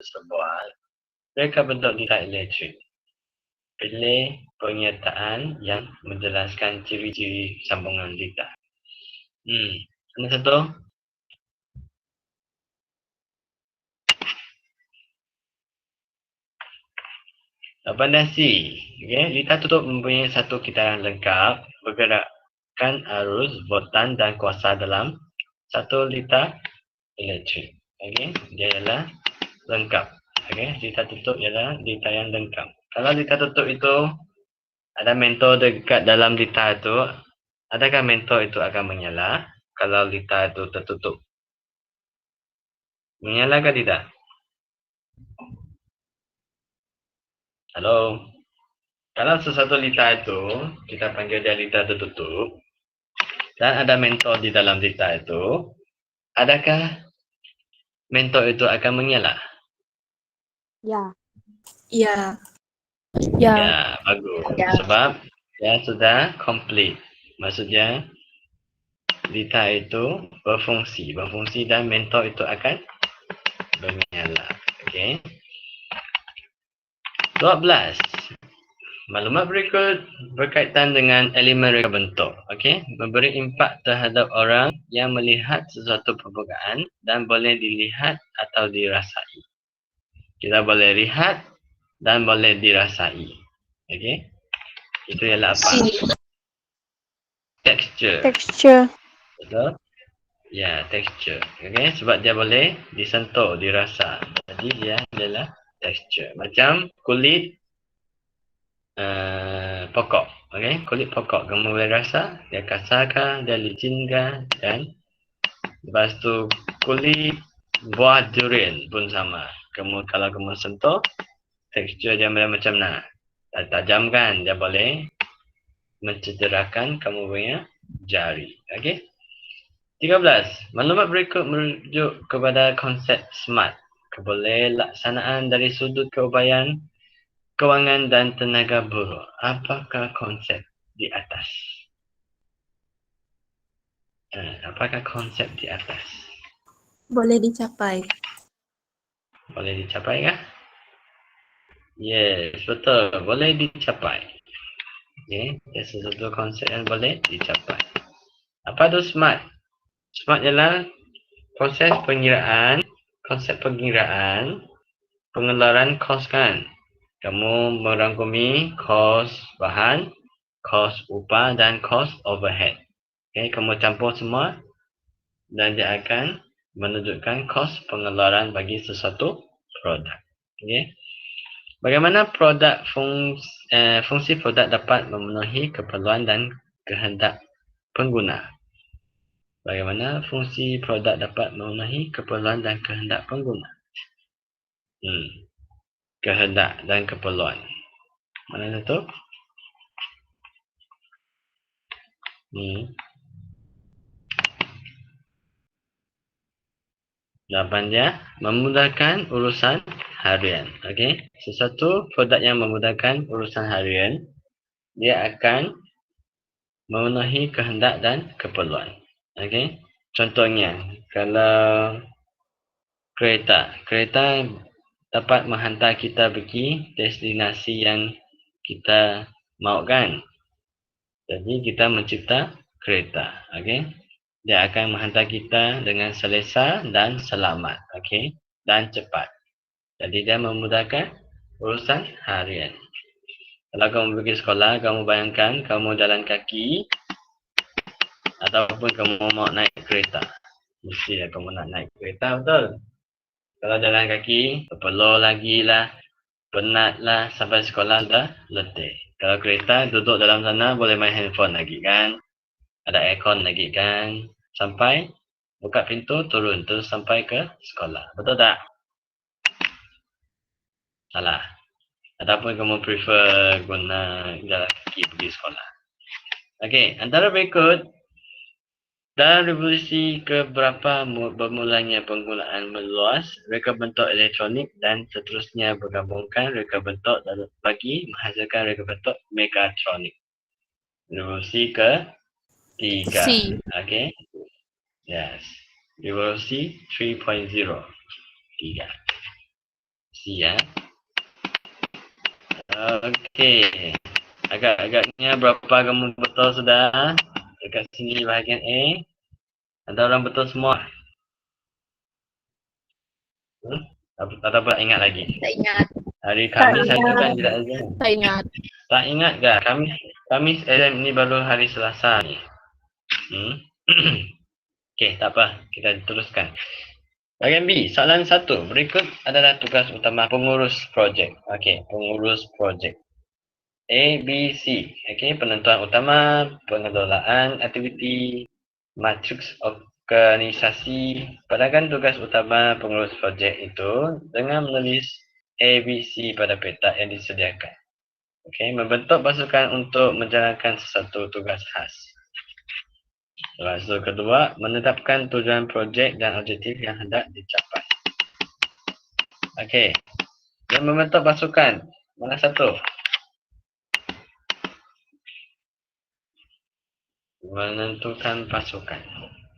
sebuah reka bentuk dita elektrik. Pilih pernyataan yang menjelaskan ciri-ciri sambungan dita. Mana satu? Bandasi. Okay. Dita tutup mempunyai satu kitaran lengkap, bergerakkan arus, voltan dan kuasa dalam satu dita elektrik. Okay. Dia ialah lengkap. Okay. Dita tutup ialah dita yang lengkap. Kalau dita tutup itu ada mentor dekat dalam dita itu, adakah mentor itu akan menyala kalau dita itu tertutup? Menyala ke tidak? Halo? Kalau sesuatu dita itu, kita panggil dia dita tertutup, dan ada mentor di dalam dita itu, adakah mentor itu akan menyala? Ya. Ya. Ya, bagus. Ya. Sebab dia sudah complete. Maksudnya, dita itu berfungsi dan mentor itu akan menyala. Okey. 12. Maklumat berikut berkaitan dengan elemen reka bentuk. Okey, memberi impak terhadap orang yang melihat sesuatu permukaan dan boleh dilihat atau dirasai. Kita boleh lihat dan boleh dirasai. Okey. Itu ialah apa? Texture. Texture. Betul? Ya, texture. Okey, sebab dia boleh disentuh, dirasa. Jadi dia adalah texture. Macam kulit pokok. Okey, kulit pokok kamu boleh rasa dia kasar kah, dia licin kah, dan lepas tu kulit buah durian pun sama. Kalau kamu sentuh, tekstur dia macam mana? Tajam kan, dia boleh mencederakan kamu punya jari. Okey. 13. Maklumat berikut merujuk kepada konsep SMART. Kebolehsaksanaan dari sudut keupayaan, kewangan dan tenaga buruh. Apakah konsep di atas? Apakah konsep di atas? Boleh dicapai. Boleh dicapai kah? Yes, betul. Boleh dicapai. Okay. Dia sesuatu konsep yang boleh dicapai. Apa itu SMART? SMART ialah konsep pengiraan, pengeluaran kos kan. Kamu merangkumi kos bahan, kos upah dan kos overhead. Okay, kamu campur semua dan dia akan menunjukkan kos pengeluaran bagi sesuatu produk. Okay. Bagaimana fungsi produk dapat memenuhi keperluan dan kehendak pengguna? Bagaimana fungsi produk dapat memenuhi keperluan dan kehendak pengguna? Kehendak dan keperluan. Mana satu? Jawapannya memudahkan urusan harian. Okey, sesuatu produk yang memudahkan urusan harian, dia akan memenuhi kehendak dan keperluan. Okey, contohnya kalau kereta dapat menghantar kita pergi destinasi yang kita mahukan. Jadi kita mencipta kereta. Okey, dia akan menghantar kita dengan selesa dan selamat, okey, dan cepat. Jadi dia memudahkan urusan harian. Kalau kamu pergi sekolah, kamu bayangkan kamu jalan kaki ataupun kamu mau naik kereta. Mesti kamu nak naik kereta, betul? Kalau jalan kaki, perlu lagi lah, penat lah, sampai sekolah dah letih. Kalau kereta, duduk dalam sana boleh main handphone lagi kan? Ada aircon lagi kan? Sampai buka pintu, turun, terus sampai ke sekolah. Betul tak? Salah. Ataupun kamu prefer guna jalan kaki pergi sekolah. Okey, antara berikut, dalam revolusi keberapa bermulanya penggunaan meluas reka bentuk elektronik dan seterusnya bergabungkan reka bentuk bagi menghasilkan reka bentuk mekatronik. Revolusi ke-3. C. Okey. Yes. Revolusi 3.0. 3. C ya. Okey. Agak-agaknya berapa kamu betul sudah? Dekat sini bahagian A. Ada orang betul semua? Atau pula ingat lagi? Tak ingat. Hari Khamis Tak itu ingat. kan tidak ada. Tak ingat. Tak ingat ke? Khamis exam ni baru hari Selasa ni. Okey, tak apa. Kita teruskan. Bahagian B, soalan 1. Berikut adalah tugas utama pengurus projek. Okey, pengurus projek. A, B, C. Okey, penentuan utama, pengelolaan aktiviti, matriks organisasi. Padakan tugas utama pengurus projek itu dengan menulis A, B, C pada petak yang disediakan. Okey, membentuk pasukan untuk menjalankan sesuatu tugas khas. Lepas itu kedua, menetapkan tujuan projek dan objektif yang hendak dicapai. Okey, dan membentuk pasukan. Mana satu? Menentukan pasukan.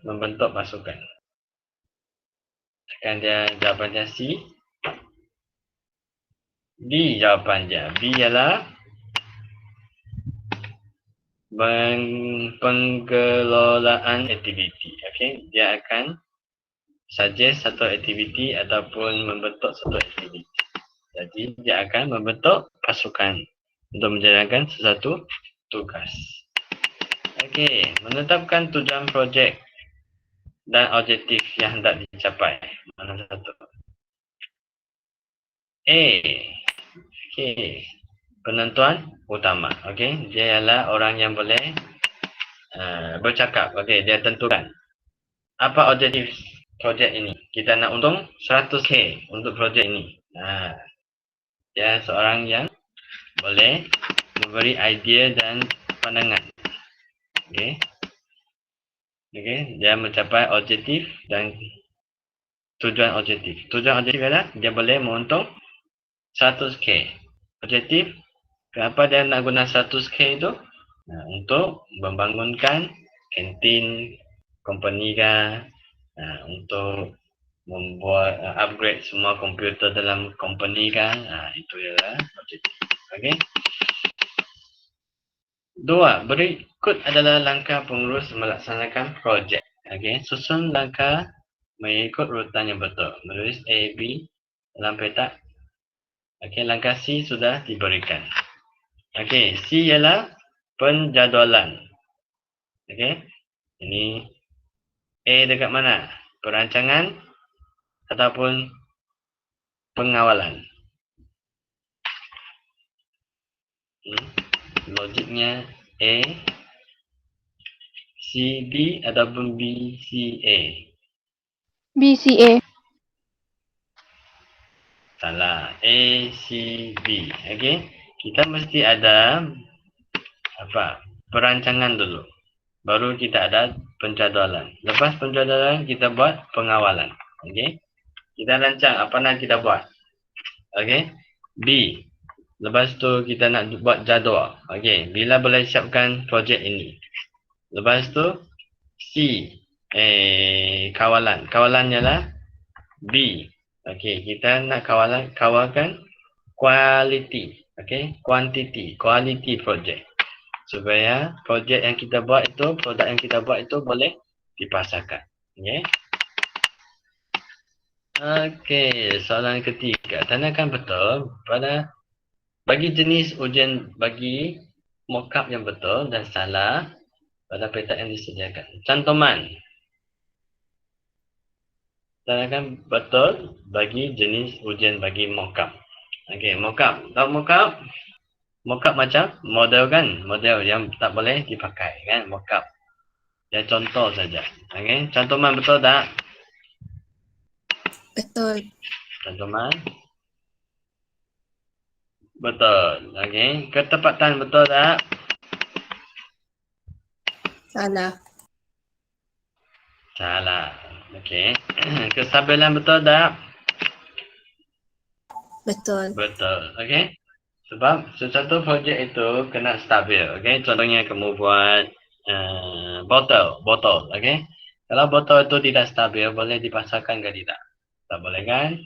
Membentuk pasukan. Tekan dia jawapannya C. B jawapannya. B ialah pengelolaan aktiviti. Okey, dia akan suggest satu aktiviti ataupun membentuk satu aktiviti. Jadi dia akan membentuk pasukan untuk menjalankan sesuatu tugas. Okey, menetapkan tujuan projek dan objektif yang hendak dicapai. Mana satu? A. Okey, penentuan utama. Okey, dia ialah orang yang boleh bercakap. Okey, dia tentukan apa objektif projek ini. Kita nak untung 100k untuk projek ini. Dia seorang yang boleh memberi idea dan pandangan. Okey. Okey, dia mencapai objektif dan tujuan objektif. Tujuan objektif adalah dia boleh menguntung 100k. Objektif, kenapa dia nak guna 100k itu? Untuk membangunkan kantin company kah, untuk membuat upgrade semua komputer dalam company kah, itu ialah objektif. Okey. 2. Berikut adalah langkah pengurus melaksanakan projek. Okey, susun langkah mengikut urutan yang betul. Menulis A, B dalam petak. Okey, langkah C sudah diberikan. Okey, C ialah penjadualan. Okey, ini A dekat mana? Perancangan ataupun pengawalan. Logiknya A, C, B ataupun B, C, A. BCA. Salah. A, C, B. Okey. Kita mesti ada perancangan dulu. Baru kita ada penjadualan. Lepas penjadualan kita buat pengawalan. Okey. Kita rancang apa nak kita buat. Okey. B. Lepas tu kita nak buat jadual. Okey. Bila boleh siapkan projek ini. Lepas tu C. Kawalan. Kawalannya lah B. Okey, kita nak kawalkan quality. Okey, quantity, quality project. Supaya projek yang kita buat itu, produk yang kita buat itu boleh dipasarkan. Okey. Okey, soalan ketiga. Tandakan betul bagi jenis ujian bagi mockup yang betul dan salah pada petak yang disediakan. Cantuman. Tandakan betul bagi jenis ujian bagi mockup. Okey, mockup. Tahu mockup? Mockup macam model kan? Model yang tak boleh dipakai kan? Mockup. Dia contoh saja. Okey, cantuman betul tak? Betul. Cantuman. Betul. Okey, ketepatan betul tak? Salah. Salah. Okey. Kestabilan betul tak? Betul. Betul. Okey. Sebab sesuatu projek itu kena stabil. Okey. Contohnya kamu buat botol. Okey. Kalau botol itu tidak stabil, boleh dipasarkan ke tidak? Tak boleh kan?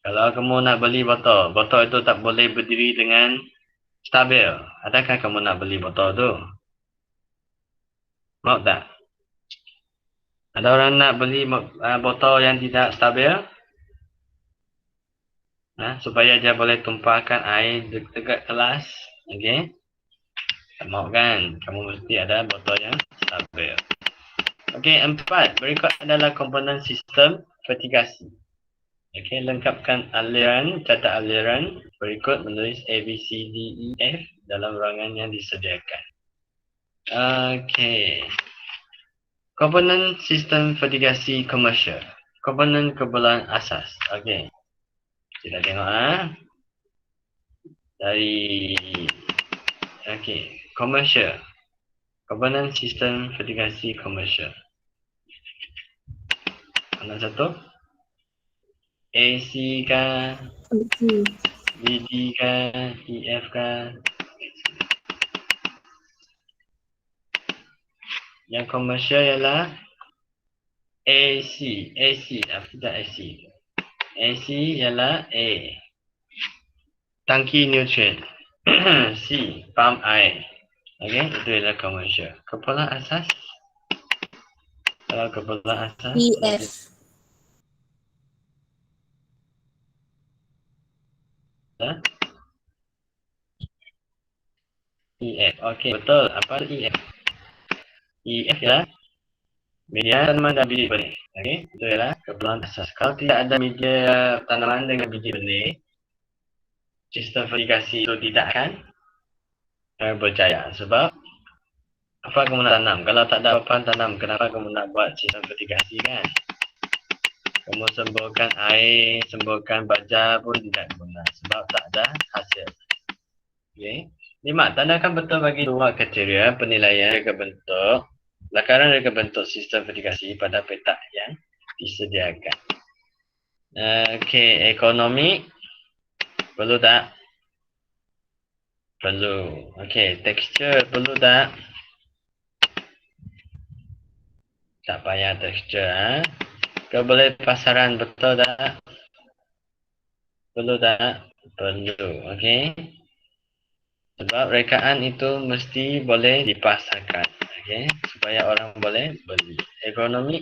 Kalau kamu nak beli botol, botol itu tak boleh berdiri dengan stabil. Adakah kamu nak beli botol tu? Mau tak? Ada orang nak beli botol yang tidak stabil? Supaya dia boleh tumpahkan air dekat kelas. Okey. Tak mau kan? Kamu mesti ada botol yang stabil. Okey, 4. Berikut adalah komponen sistem vertigasi. Okey, lengkapkan aliran, catat aliran berikut menulis A, B, C, D, E, F dalam ruangan yang disediakan. Okey. Komponen sistem vertigasi komersial. Komponen keperluan asas. Okey. Kita tengok dari komersial. Komponen sistem vertigasi komersial. Mana satu? AC kah? Okay. BD kah? EF kah? Yang komersial ialah AC. Tidak AC. AC ialah A. Tangki nutrien. C. Pump air. Okey, itu ialah komersial. Keperluan asas. Kalau keperluan asas. EF. EF. Okey, betul. Apa EF? EF ialah media tanaman dan biji benih. Okey, itu ialah keperluan asas. Kalau tidak ada media tanaman dengan biji benih, sistem vertigasi itu tidak akan berjaya. Sebab apa kamu nak tanam? Kalau tak ada apa-apa tanam, kenapa kamu nak buat sistem vertigasi kan? Kamu semburkan air, semburkan baja pun tidak guna sebab tak ada hasil. Okey. 5. Tandakan betul bagi dua kriteria penilaian reka bentuk, lakaran reka bentuk sistem vertigasi pada petak yang disediakan. Okey, ekonomi perlu tak? Perlu. Okey, tekstur perlu tak? Tak payah tekstur. Keboleh pasaran betul tak? Perlu tak? Perlu. Okey. Sebab rekaan itu mesti boleh dipasarkan. Okey. Supaya orang boleh beli. Ekonomi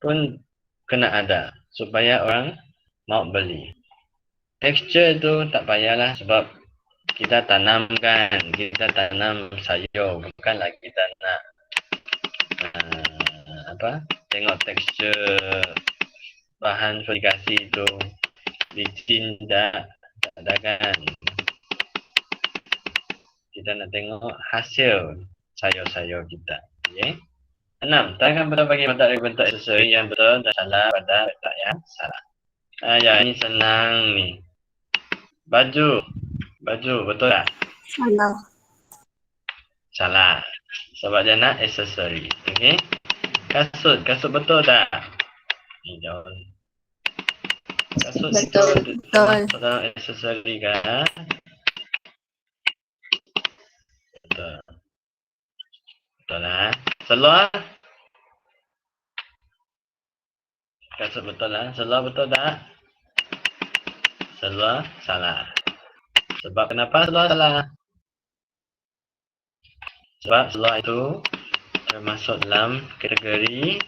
pun kena ada. Supaya orang mau beli. Tekstur itu tak payahlah sebab kita tanamkan. Kita tanam sayur. Bukanlah kita nak tengok tekstur bahan vertigasi itu licin tak ada kan. Kita nak tengok hasil sayur-sayur kita. Okay. 6. Tandakan betul bagi petak reka bentuk aksesori yang betul dan salah pada petak yang salah. Ini senang ni. Baju betul tak? Salah. Salah. Sebab dia nak aksesori. Okey. Kasut betul tak? Ni jauh. Kasut Betul. itu Betul. dalam aksesori kan? Betul. Betul lah. Seluar? Kasut betul lah. Seluar betul tak? Seluar salah. Sebab kenapa seluar salah? Sebab seluar itu termasuk dalam kategori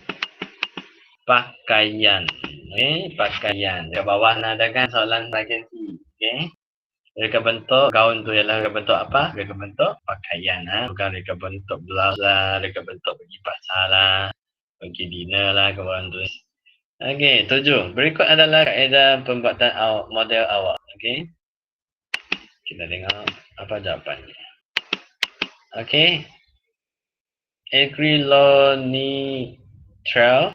pakaian. Pakaian. Di bawah ada kan soalan vakansi. Okey. Reka bentuk gaun tu ialah reka bentuk apa? Reka bentuk pakaian. Bukan reka bentuk blouse lah, reka bentuk pergi pasar lah, pergi dinner lah kawan tu. Okey, 7. Berikut adalah kaedah pembuatan model awak. Okey. Kita tengok apa jawapannya. Okey. Acrylonitrile.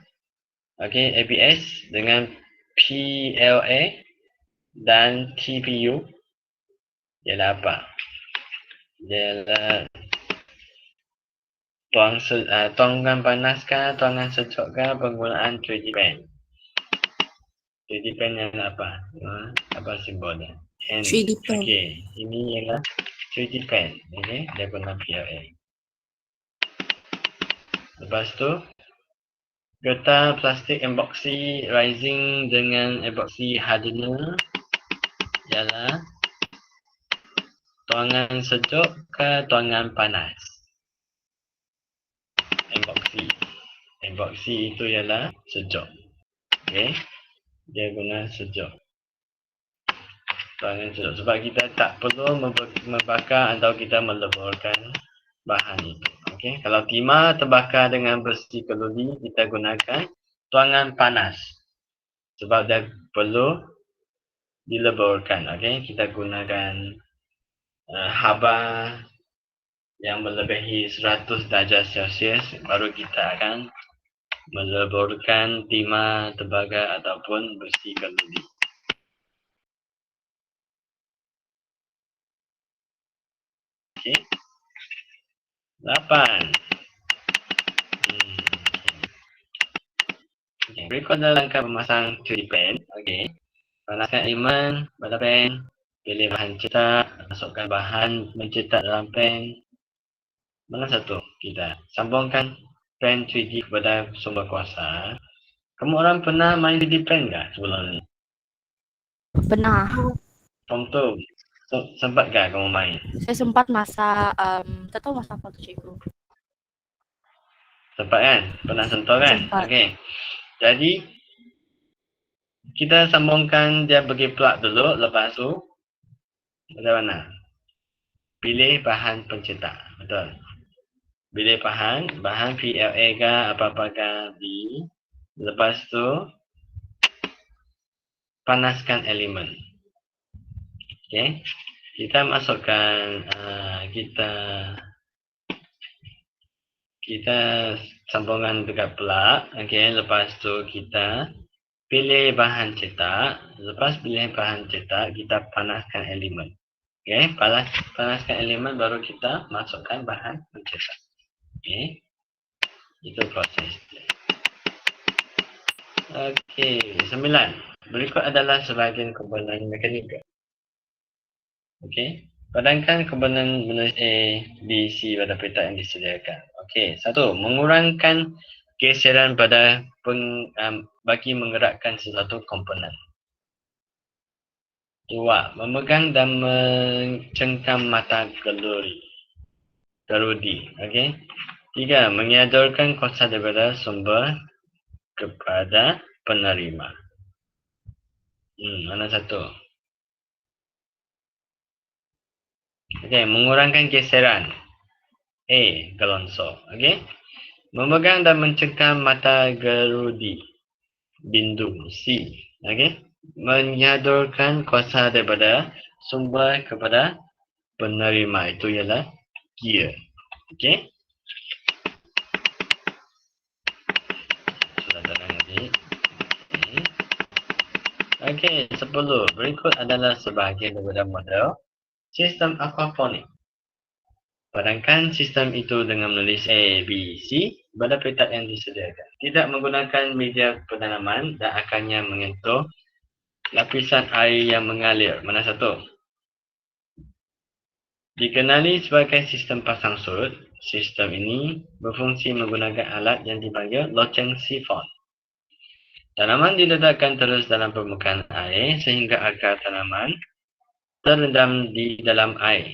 Okey, ABS dengan PLA dan TPU ialah apa? Ialah tuangan panaskah, tuangan secukkah, penggunaan 3D pen. 3D pen ialah apa? Apa simbolnya? 3D pen. Okey, ini ialah 3D pen. Okey, dia guna PLA. Lepas tu Getah plastik epoxy rising dengan epoxy hardener ialah tuangan sejuk ke tuangan panas. Epoxy. Epoxy itu ialah sejuk. Okey. Dia guna sejuk. Tuangan sejuk. Sebab kita tak perlu membakar atau kita meleburkan bahan itu. Okey. Kalau timah terbakar dengan besi keludi, kita gunakan tuangan panas. Sebab dia perlu dileburkan. Okey. Kita gunakan haba yang melebihi 100 darjah Celsius baru kita akan meleburkan timah terbakar ataupun besi keludi. Okey. 8. Okay. Berikut adalah langkah memasang 3D pen. Okey. Panaskan elemen pada pen. Pilih bahan cetak. Masukkan bahan mencetak dalam pen. Mana satu? Kita sambungkan pen 3D kepada sumber kuasa. Kamu orang pernah main 3D pen tak sebelum ni? Pernah. Form tu sempat tak kamu main? Saya sempat masa, tak tahu masa apa tu cikgu. Sempat kan? Pernah sentuh kan? Sempat. Okey. Jadi kita sambungkan dia bagi plug dulu. Lepas tu macam mana? Pilih bahan pencetak. Betul. Pilih bahan PLA ke apa-apa ke B. Lepas tu panaskan elemen. Okey. Kita masukkan kita sambungan dekat plug. Okey, lepas tu kita pilih bahan cetak. Lepas pilih bahan cetak, kita panaskan elemen. Okey, panaskan elemen baru kita masukkan bahan pencetak. Okey. Itu proses. Okey, 9. Berikut adalah sebahagian komponen mekanika. Okey. Padankan komponen menulis A, B, C pada peta yang disediakan. Okey, 1. Mengurangkan geseran pada bagi menggerakkan sesuatu komponen. 2. Memegang dan mencengkam mata gerudi. Okey. 3. Menyodorkan kuasa daripada sumber kepada penerima. Mana satu? Okey, mengurangkan geseran. A. Galonso. Okey. Memegang dan mencengkam mata gerudi. Bindu. C. Okey. Menyodorkan kuasa daripada sumber kepada penerima. Itu ialah gear. Okey. Sudah tenang adik. Okey, 10. Berikut adalah sebahagian daripada model sistem aquaponik. Padankan sistem itu dengan menulis A, B, C pada peta yang disediakan. Tidak menggunakan media penanaman dan akannya menyentuh lapisan air yang mengalir. Mana satu? Dikenali sebagai sistem pasang surut, sistem ini berfungsi menggunakan alat yang dipanggil loceng sifon. Tanaman diletakkan terus dalam permukaan air sehingga akar tanaman terendam di dalam air.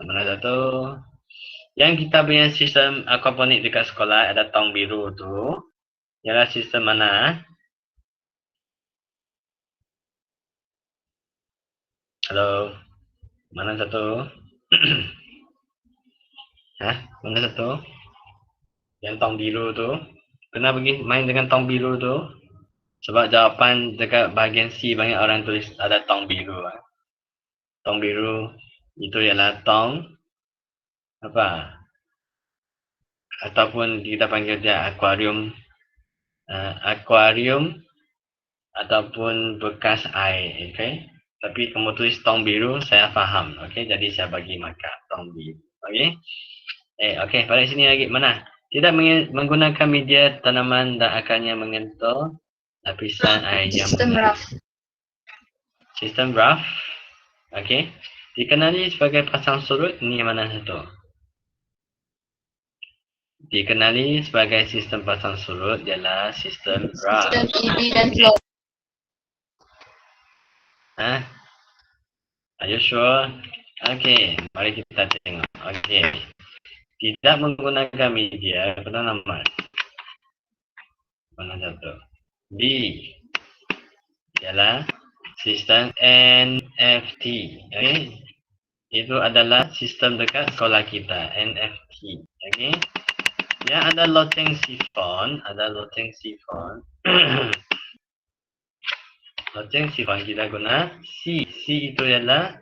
Mana satu? Yang kita punya sistem aquaponik dekat sekolah ada tong biru tu. Ialah sistem mana? Halo? Mana satu? Mana satu? Yang tong biru tu. Pernah pergi main dengan tong biru tu? Sebab jawapan dekat bahagian C banyak orang tulis ada tong biru. Tong biru itu ialah tong apa? Ataupun kita panggil dia akuarium. Akuarium ataupun bekas air. Okay? Tapi kamu tulis tong biru, saya faham. Okay? Jadi saya bagi markah tong biru. Okay? Okay, balik sini lagi. Mana? Tidak menggunakan media tanaman dan akarnya menyentuh lapisan air yang Sistem rough. Sistem rough. Okey. Dikenali sebagai pasang surut. Ini yang mana satu? dikenali sebagai sistem pasang surut ialah sistem RAF. Sistem EB dan flow. Are you sure? Okey, mari kita tengok. Okey. Tidak menggunakan media penanaman. Mana satu? B ialah sistem NFT. Okey. Itu adalah sistem dekat sekolah kita, NFT. Okey. Yang ada loteng sifon, loteng sifon kita guna C. C itu ialah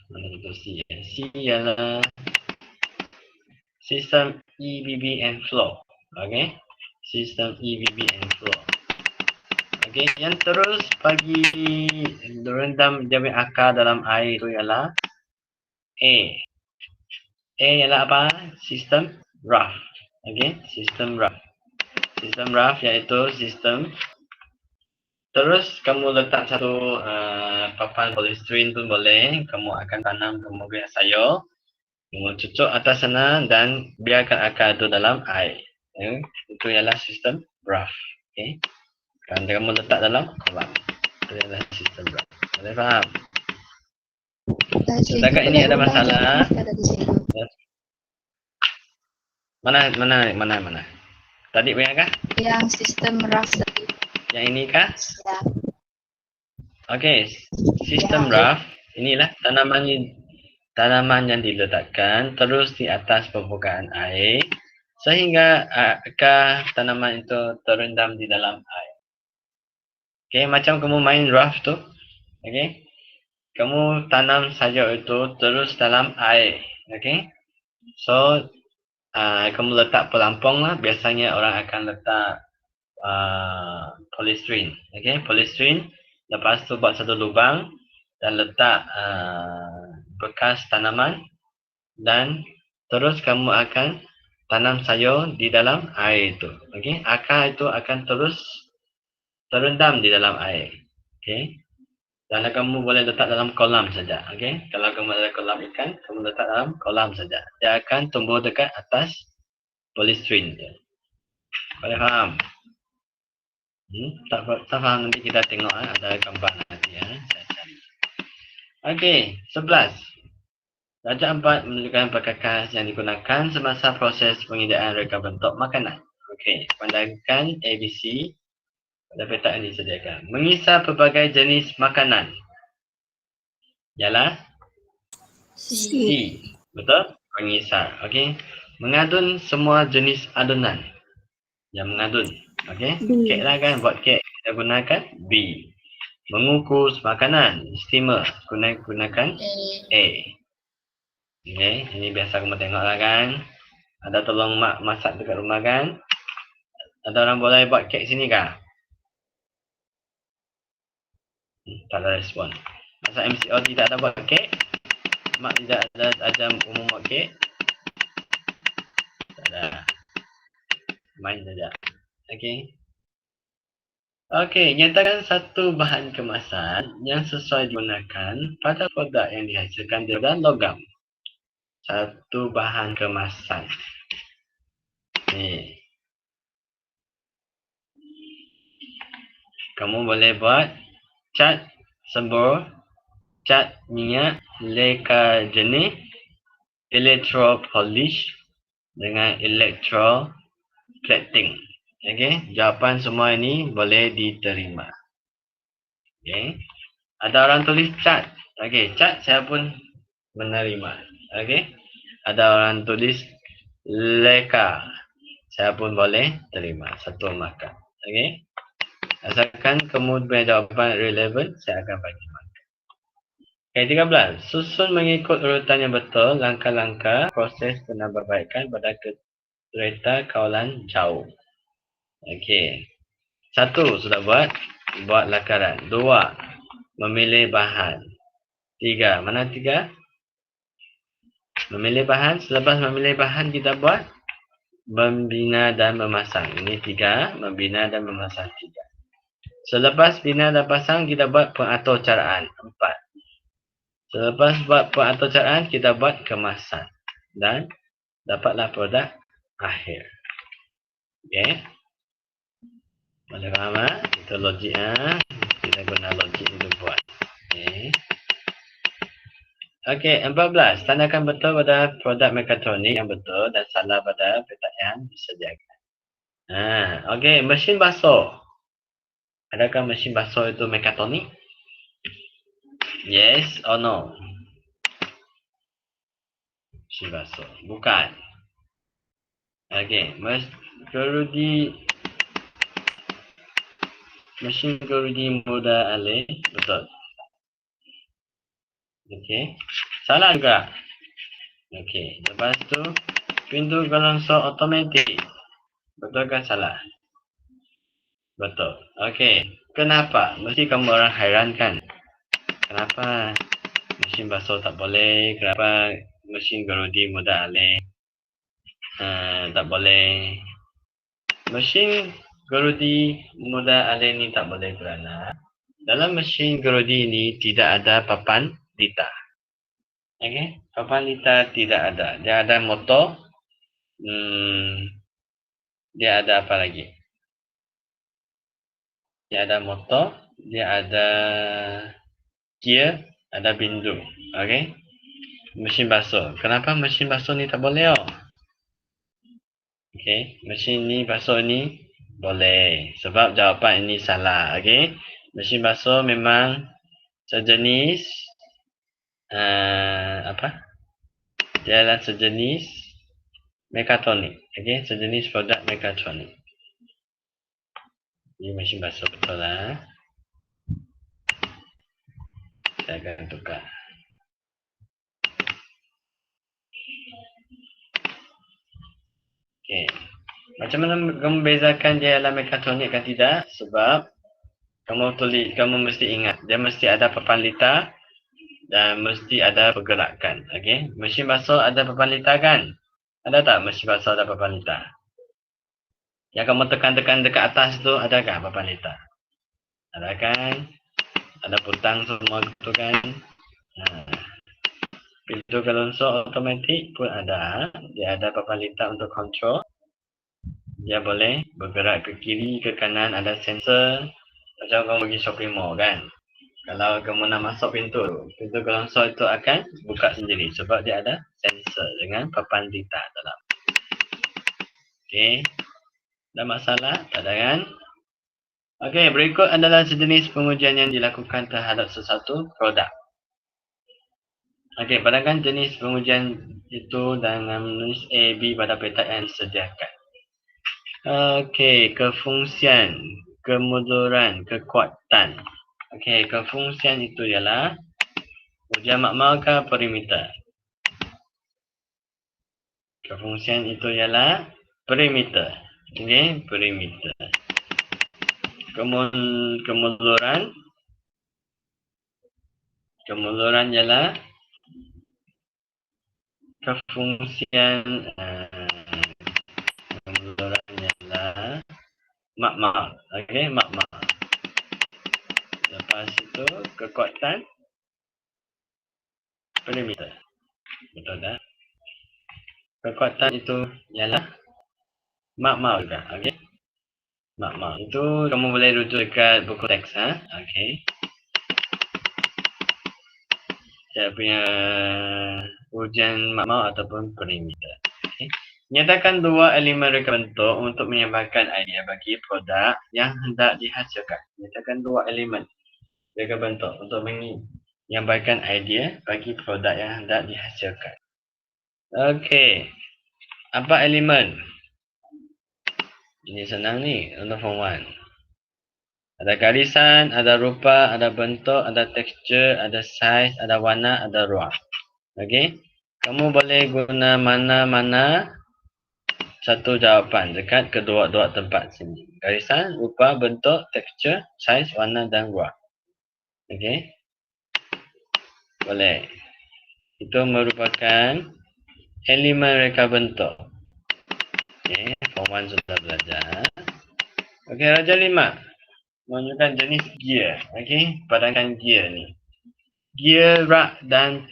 mana itu C? C ialah sistem EBB and flow. Okey. Sistem EBB and flow. Okey, yang terus bagi rendam dia punya akar dalam air itu ialah A. A ialah apa? Sistem RAF. Okey, sistem RAF. Sistem RAF iaitu sistem terus kamu letak satu papan polystyrene pun boleh. Kamu akan tanam kemudian sayur. Kamu cucuk atas sana dan biarkan akar itu dalam air. Itu ialah sistem RAF. Okey. Kan kamu letak dalam kolam. Itu ialah sistem RAF. Boleh faham? Setakat ini ada masalah. Mana? Tadi punya kah? Yang sistem RAF tadi. Yang ini kah? Ya. Okey, sistem RAF inilah tanaman yang diletakkan terus di atas permukaan air sehingga akar tanaman itu terendam di dalam air. Okey, macam kamu main RAF tu. Okey. Kamu tanam sayur itu terus dalam air. Okey. So kamu letak pelampung lah. Biasanya orang akan letak polystyrene. Okey, polystyrene. Lepas tu buat satu lubang dan letak bekas tanaman dan terus kamu akan tanam sayur di dalam air itu. Okey, akar itu akan terus terendam di dalam air. Okey. Dan kamu boleh letak dalam kolam saja. Okey. Kalau kamu ada kolam ikan, kamu letak dalam kolam saja. Dia akan tumbuh dekat atas polystyrene. Boleh faham? Tak faham nanti kita tengok ada gambar nanti ya. Saya cari. Okey, 11. Darjah 4 menunjukkan perkakas yang digunakan semasa proses penghidaan reka bentuk makanan. Okey, pandangkan ABC pada peta yang disediakan. Mengisar pelbagai jenis makanan. Ialah C. Betul? Mengisar. Okey. Mengadun semua jenis adunan. Yang mengadun. Okey. Kek lah kan. Buat kek kita gunakan B. Mengukus makanan. Steamer. Gunakan A. Okey. Ini biasa kamu tengok lah kan. Ada tolong mak masak dekat rumah kan. Ada orang boleh buat kek sini kah? Tak ada respon. Masa MCO tidak ada buat kek. Mak tidak ada ajar umum buat kek. Tak ada. Main saja. Okey. Okey, nyatakan satu bahan kemasan yang sesuai digunakan pada produk yang dihasilkan dari logam. Satu bahan kemasan. Ni. Kamu boleh buat cat sembur, cat minyak, leka jenis, electropolish dengan electroplating. Okey, jawapan semua ini boleh diterima. Okey. Ada orang tulis cat. Okey, cat saya pun menerima. Okey. Ada orang tulis leka. Saya pun boleh terima satu markah. Okey. Asalkan kamu punya jawapan relevan, saya akan bagi markah. Okay, 13. Susun mengikut urutan yang betul langkah-langkah proses penambahbaikan pada kereta kawalan jauh. Okey. 1. Sudah buat lakaran. 2. Memilih bahan. 3. Mana 3? Memilih bahan. Selepas memilih bahan kita buat membina dan memasang. Ini 3. Membina dan memasang 3. Selepas bina dan pasang, kita buat pengatur caraan. 4. Selepas buat pengatur caraan, kita buat kemasan. dan dapatlah produk akhir. Okey. Boleh faham Itu logik Kita guna logik untuk buat. Okey. Okey, 14. Tandakan betul pada produk mekatronik yang betul dan salah pada petak yang disediakan. Okey, mesin basuh. Adakah mesin basuh itu mekatronik? Yes or no? Mesin basuh. Bukan. Okey, mesin gerudi mudah alih. Betul. Okey. Salah juga. Okey. Lepas tu, pintu gelongsor automatik. Betul ke salah? Betul. Okey. Kenapa? Mesti kamu orang hairankan. Kenapa mesin basuh tak boleh? Kenapa mesin gerudi mudah alih? Tak boleh. Mesin gerudi mudah alih ni tak boleh kerana dalam mesin gerudi ni tidak ada papan litar. Okey, papan litar tidak ada. Dia ada motor. Dia ada apa lagi? Dia ada motor. Dia ada gear. Ada bindu. Okey. Mesin basuh. Kenapa mesin basuh ni tak boleh? Okey. Mesin ni basuh ni boleh. Sebab jawapan ini salah. Okey. Mesin basuh memang sejenis apa? Dia adalah sejenis mekatronik. Okey, sejenis produk mekatronik. Ini mesin basuh betul lah. Saya akan tukar. Okey. Macam mana kamu bezakan dia adalah mekatronik kan tidak? Sebab kamu mesti ingat dia mesti ada papan litar dan mesti ada pergerakan. Okey. Mesin basuh ada papan litar kan? Ada tak mesin basuh ada papan litar? Yang kamu tekan-tekan dekat atas tu adakah papan litar? Ada kan? Ada butang semua tu kan? Pintu gelongsor automatik pun ada. Dia ada papan litar untuk kontrol. Dia boleh bergerak ke kiri, ke kanan, ada sensor. Macam kamu pergi shopping mall kan? Kalau kamu nak masuk pintu gelongsor itu akan buka sendiri sebab dia ada sensor dengan papan litar dalam. Okey. Ada masalah? Tak ada kan? Okey, berikut adalah sejenis pengujian yang dilakukan terhadap sesuatu produk. Okey, padahkan jenis pengujian itu dengan menulis A, B pada petak yang disediakan. Okey, kefungsian, kemunduran, kekuatan. Okey, kefungsian itu ialah ujian makmal ke perimeter. Kefungsian itu ialah perimeter. Okey, perimeter. Kemunduran ialah kefungsian kemunduran ialah makmal. Okey, makmal. Lepas itu kekuatan perimeter. Betul tak? Kekuatan itu ialah makmal juga. Okey. Makmal. Itu kamu boleh rujuk dekat buku teks Okey. Saya punya ujian makmal ataupun perimeter. Okay. Nyatakan dua elemen reka bentuk untuk menyampaikan idea bagi produk yang hendak dihasilkan. Nyatakan dua elemen reka bentuk untuk menyampaikan idea bagi produk yang hendak dihasilkan. Okey. Apa elemen? Ini senang ni untuk form 1. Ada garisan, ada rupa, ada bentuk, ada tekstur, ada saiz, ada warna, ada ruang. Okey. Kamu boleh guna mana-mana satu jawapan dekat kedua-dua tempat sini. Garisan, rupa, bentuk, tekstur, saiz, warna dan ruang. Okey. Boleh. Itu merupakan elemen reka bentuk. Okey, form 1 sudah belajar. Okey, Raja 5. Menunjukkan jenis gear. Okey, padangkan gear ni. Gear rak dan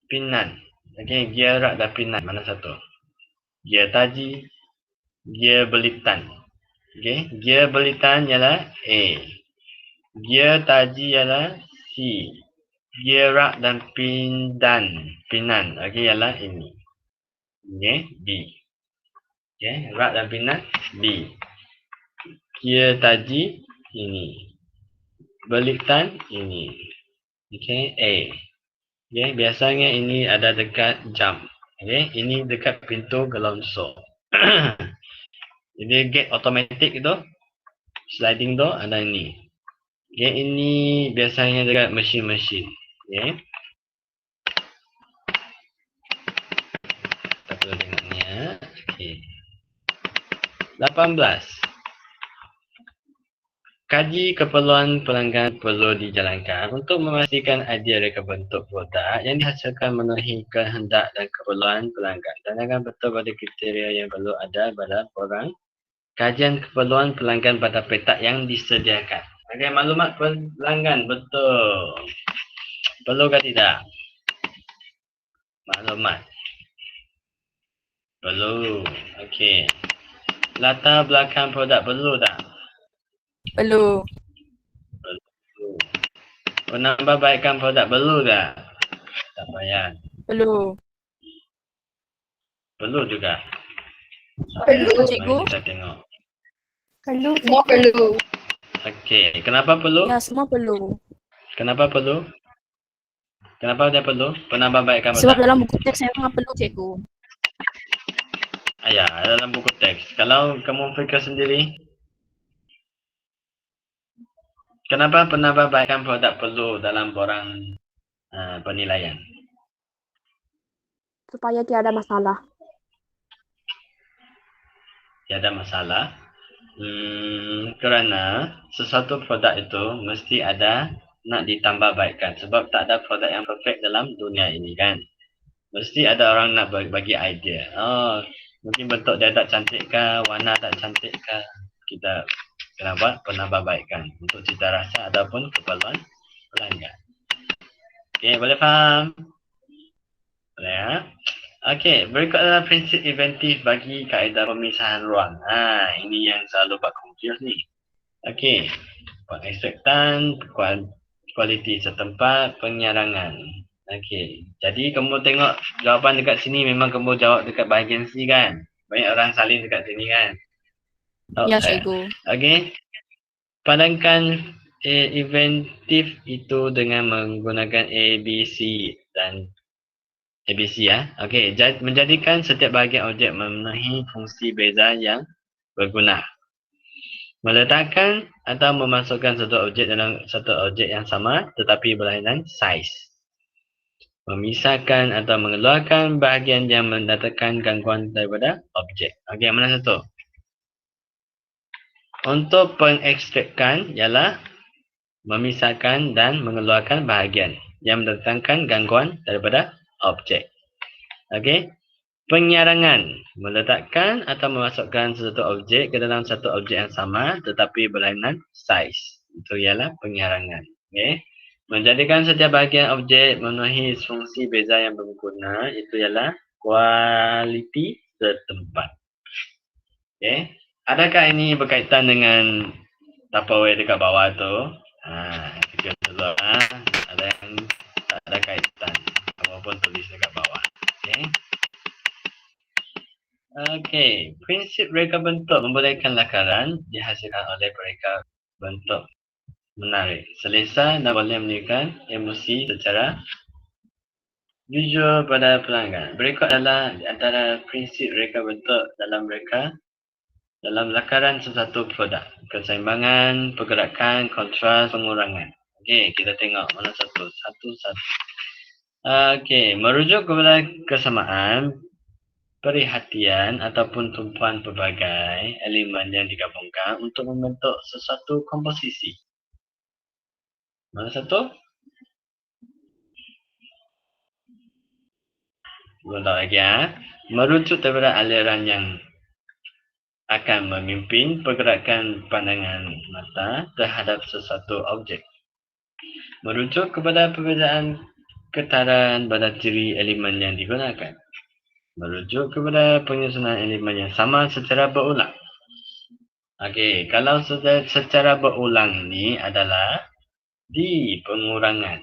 pinan. Okey, gear rak dan pinan. Mana satu? Gear taji, gear belitan. Okey, gear belitan ialah A. Gear taji ialah C. Gear rak dan pinan. Okey, ialah ini. Okey, B. Okey, rak dan pinan B. Gear taji ini. Belitan ini. Okey, A. Okey, biasanya ini ada dekat jam. Okey, ini dekat pintu gelonsor. Jadi gate automatic itu, sliding door ada ini. Okey, ini biasanya dekat mesin-mesin. Okey. Kita perlu tengok ni ya. Okey. 18. Kaji keperluan pelanggan perlu dijalankan untuk memastikan idea reka bentuk produk yang dihasilkan memenuhi kehendak dan keperluan pelanggan. Tanyakan betul pada kriteria yang perlu ada pada borang. Kajian keperluan pelanggan pada petak yang disediakan. Okey, maklumat pelanggan betul. Perlu ke tidak? Maklumat. Perlu. Okey. Latar belakang produk perlu tak? Perlu. Perlu. Penambahbaikan produk perlu tak? Tak payah. Perlu. Perlu juga. Perlu, cikgu. Mari kita tengok. Perlu. Semua perlu. Okey, kenapa perlu? Ya, semua perlu. Kenapa perlu? Kenapa dia perlu? Penambahbaikan Sebab produk. dalam buku teks saya memang perlu, cikgu. Ya, dalam buku teks. Kalau kamu fikir sendiri, kenapa penambahbaikan produk perlu dalam borang penilaian? Supaya tiada masalah. Tiada masalah. Kerana sesuatu produk itu mesti ada nak ditambah baikkan. Sebab tak ada produk yang perfect dalam dunia ini kan. Mesti ada orang nak bagi idea. Oh, mungkin bentuk dia tak cantik ke, warna tak cantik ke. Kita kena buat penambahbaikan untuk cita rasa ataupun keperluan pelanggan. Okey, boleh faham? Boleh ya? Okey, berikut adalah prinsip inventif bagi kaedah pemisahan ruang. Ini yang selalu buat confuse ni. Okey, pengekstraktan, kualiti setempat, penyarangan. Okey, jadi kamu tengok jawapan dekat sini memang kamu jawab dekat bahagian C kan? Banyak orang salin dekat sini kan? Ya, cikgu. Okey, padankan inventif itu dengan menggunakan A, B, C dan ABC ya. Okey, menjadikan setiap bahagian objek memenuhi fungsi beza yang berguna. Meletakkan atau memasukkan satu objek dalam satu objek yang sama tetapi berlainan saiz. Memisahkan atau mengeluarkan bahagian yang mendatangkan gangguan daripada objek. Okey, mana satu? Untuk pengekstrakkan ialah memisahkan dan mengeluarkan bahagian yang mendatangkan gangguan daripada objek. Okey. Penyarangan, meletakkan atau memasukkan satu objek ke dalam satu objek yang sama tetapi berlainan saiz. Itu ialah penyarangan. Okey. Menjadikan setiap bahagian objek memenuhi fungsi beza yang berguna, itu ialah kualiti setempat. Okey. Adakah ini berkaitan dengan Tupperware dekat bawah tu? Fikir dulu. Ada yang tak ada kaitan. Kamu pun tulis dekat bawah. Okey. Okey. Prinsip reka bentuk membolehkan lakaran dihasilkan oleh reka bentuk menarik, selesa dan boleh menunjukkan emosi secara visual pada pelanggan. Berikut adalah antara prinsip reka bentuk dalam lakaran sesuatu produk. Keseimbangan, pergerakan, kontras, pengurangan. Okey, kita tengok mana satu-satu. Okey, merujuk kepada kesamaan, perhatian ataupun tumpuan pelbagai elemen yang digabungkan untuk membentuk sesuatu komposisi. Mana satu? Belum tahu lagi ya. Merujuk kepada aliran yang akan memimpin pergerakan pandangan mata terhadap sesuatu objek. Merujuk kepada perbezaan ketaran pada ciri elemen yang digunakan. Merujuk kepada penyusunan elemen yang sama secara berulang. Okey, kalau secara berulang ni adalah di pengurangan.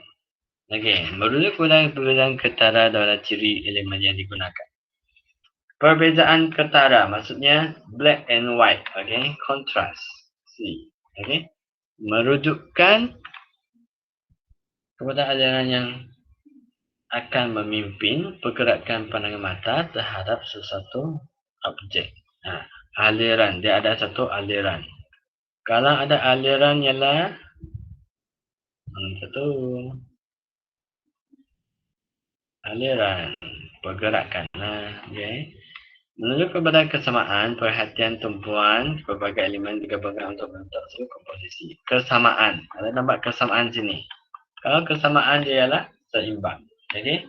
Okey, merujuk kepada perbezaan ketara pada ciri elemen yang digunakan. Perbezaan ketara maksudnya black and white. Okey, kontras. C. Okey. Merujukkan kepada aliran yang akan memimpin pergerakan pandangan mata terhadap sesuatu objek. Aliran, dia ada satu aliran. Kalau ada aliran ialah satu aliran pergerakan. Okay. Menunjuk kepada kesamaan, perhatian tumpuan berbagai elemen digabungkan untuk membentuk satu komposisi. Kesamaan. Ada nampak kesamaan sini. Kalau kesamaan dia ialah seimbang. Okey.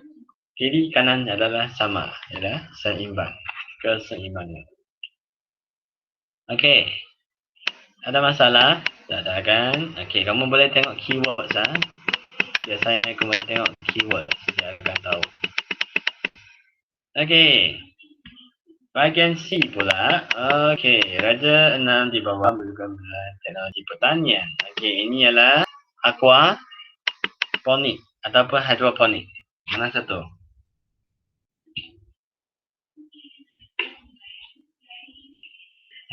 Kiri kanan adalah sama, ialah seimbang. Keseimbangan. Okey. Ada masalah? Tak ada kan? Okey, kamu boleh tengok keywords Biasanya kamu boleh tengok keywords, dia akan tahu. Okey. Bahagian C pula. Okey, Raja 6 di bawah merupakan teknologi pertanian. Okey, ini ialah aquaponik ataupun hidroponik. Mana satu?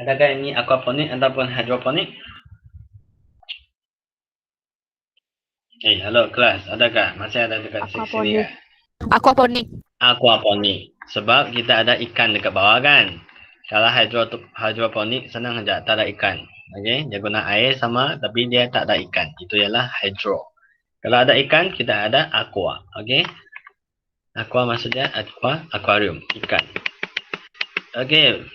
Adakah ini aquaponik ataupun hidroponik? Halo kelas, adakah? Masih ada dekat sini? Aquaponik. Aquaponik. Sebab kita ada ikan dekat bawah kan. Kalau hidroponik senang saja, tak ada ikan. Okey, dia guna air sama tapi dia tak ada ikan. Itu ialah hidro. Kalau ada ikan, kita ada aqua. Okey. Aqua maksudnya akuarium, ikan. Okey.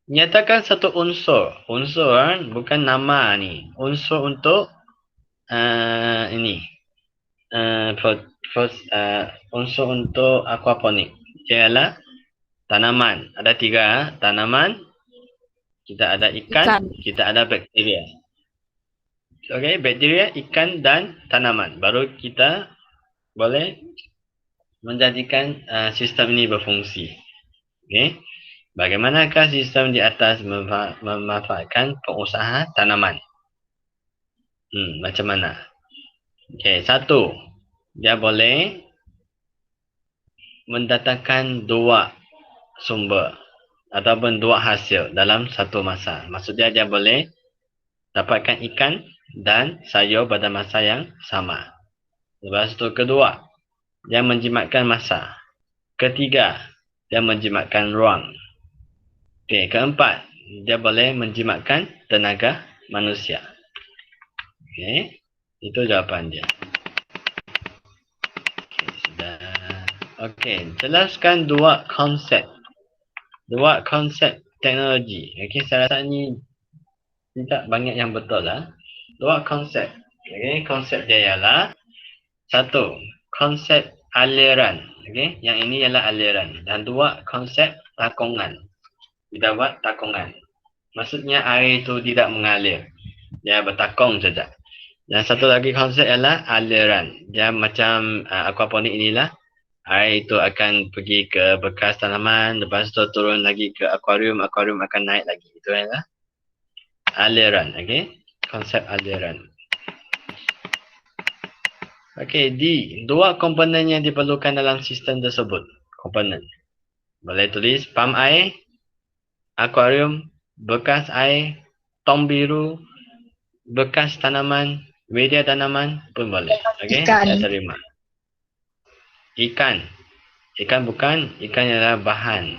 Nyatakan satu unsur. Unsur bukan nama ni. Unsur untuk ini. Unsur untuk aquaponik. Dia adalah tanaman. Ada 3 tanaman. Kita ada ikan. Kita ada bakteria. Okey, bakteria, ikan dan tanaman. Baru kita boleh menjadikan sistem ini berfungsi. Okey. Bagaimanakah sistem di atas memanfaatkan pengusaha tanaman? Macam mana? Okey, satu. Dia boleh mendatangkan 2 sumber ataupun 2 hasil dalam satu masa. Maksudnya dia boleh dapatkan ikan dan sayur pada masa yang sama. Lepas itu kedua, dia menjimatkan masa. Ketiga, dia menjimatkan ruang. Okey, keempat, dia boleh menjimatkan tenaga manusia. Okey, itu jawapan dia. Okey, sudah. Okey, jelaskan 2 konsep. 2 konsep teknologi. Okey, saya rasa ni tidak banyak yang betul lah. 2 konsep. Okey, konsep dia ialah 1, konsep aliran. Okey, yang ini ialah aliran. Dan 2, konsep takungan. Kita buat takungan. Maksudnya air itu tidak mengalir. Dia bertakung saja. Dan satu lagi konsep ialah aliran. Dia macam aquaponik inilah. Air itu akan pergi ke bekas tanaman. Lepas itu turun lagi ke akuarium. Akuarium akan naik lagi. Itu ialah aliran. Okay? Konsep aliran. Okay, D. 2 komponen yang diperlukan dalam sistem tersebut. Komponen. Boleh tulis pam air, akuarium, bekas air, tong biru, bekas tanaman, media tanaman pun boleh. Okay? Saya terima. Ikan. Ikan bukan. Ikan adalah bahan.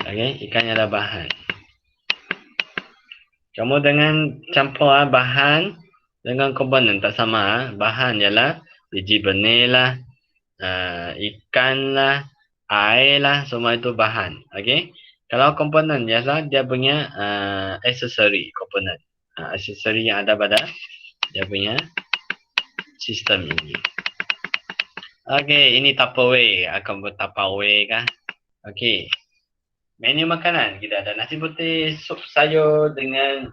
Okay? Ikan adalah bahan. Kamu dengan campur bahan dengan komponen tak sama. Bahan ialah biji benih lah, ikan lah, air lah, semua itu bahan. Okay? Kalau komponen ialah dia punya aksesori komponen. Aksesori yang ada pada dia punya sistem ini. Okay, ini Tupperware. Akan buat Tupperware kah? Okay. Menu makanan. Kita ada nasi putih, sup sayur dengan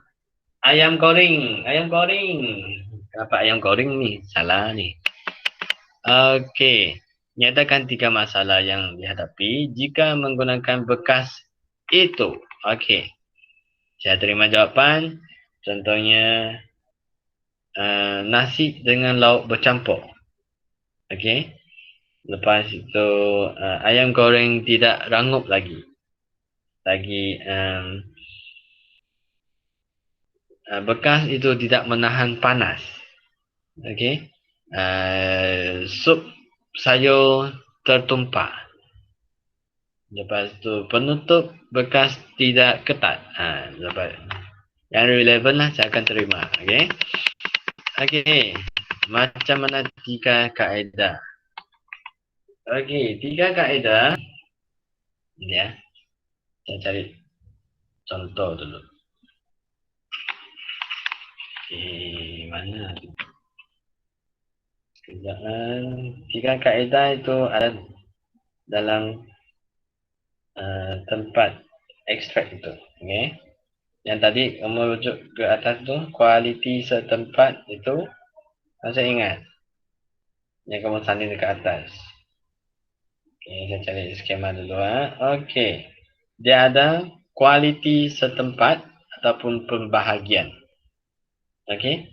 ayam goreng. Ayam goreng. Kenapa ayam goreng ni? Salah ni. Okey. Nyatakan 3 masalah yang dihadapi jika menggunakan bekas itu. Okey. Saya terima jawapan. Contohnya nasi dengan lauk bercampur. Okey. Lepas itu ayam goreng tidak rangup lagi. Bekas itu tidak menahan panas. Okey. Sup sayur tertumpah. Lepas tu penutup bekas tidak ketat. Lepas yang relevan lah saya akan terima. Okey. Okey. Macam mana 3 kaedah? Okey, 3 kaedah. Ya. Saya cari contoh dulu. Mana? Kejap. 3 kaedah itu ada dalam tempat ekstrak itu. Okay. Yang tadi kamu rujuk ke atas tu, kualiti setempat itu, saya ingat. Yang kamu sanding dekat atas. Okay, saya cari skema dulu. Okay. Dia ada kualiti setempat ataupun pembahagian. Okay.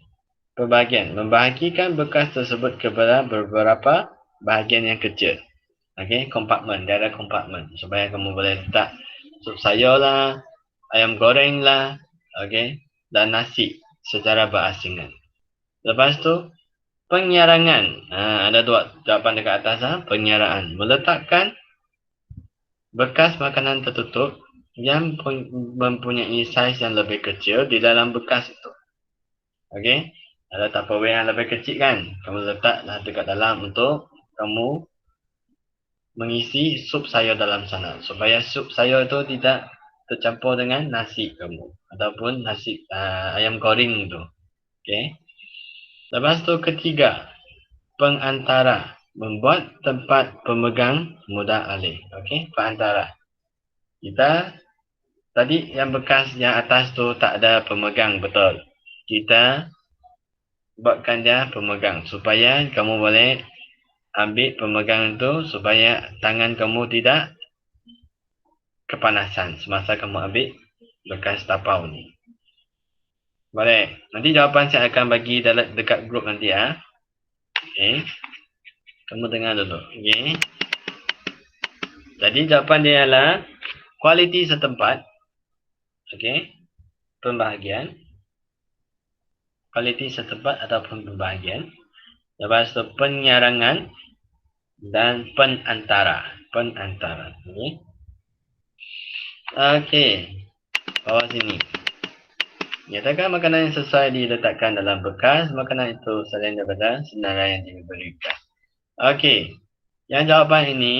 Pembahagian. Membahagikan bekas tersebut kepada beberapa bahagian yang kecil. Okay, kompartmen. Dia ada kompartmen. Supaya kamu boleh letak sup sayur lah, ayam goreng lah, okay, dan nasi secara berasingan. Lepas tu, penyarangan. Ada 2 jawapan dekat atas. Penyaraan. Meletakkan bekas makanan tertutup yang mempunyai saiz yang lebih kecil di dalam bekas itu. Okay. Ada tupperware yang lebih kecil kan? Kamu letaklah dekat dalam untuk kamu mengisi sup sayur dalam sana. Supaya sup sayur itu tidak tercampur dengan nasi kamu. Ataupun nasi ayam goreng itu. Okay. Lepas tu ketiga, pengantara. Membuat tempat pemegang mudah alih. Okay. Pengantara. Kita tadi yang bekas yang atas tu tak ada pemegang, betul. Kita buatkan dia pemegang supaya kamu boleh ambil pemegang itu supaya tangan kamu tidak kepanasan semasa kamu ambil bekas tapau ni. Boleh. Nanti jawapan saya akan bagi dekat grup nanti ya. Okey. Kamu dengar dulu. Okey. Jadi jawapan dia adalah kualiti setempat. Okey. Pembahagian. Kualiti setempat ataupun pembahagian. Lepas tu penyarangan dan penantara. Penantara. Okey. Okey. Bawah sini. Nyatakan makanan yang sesuai diletakkan dalam bekas makanan itu selain daripada senarai yang diberikan. Okey. Yang jawapan ini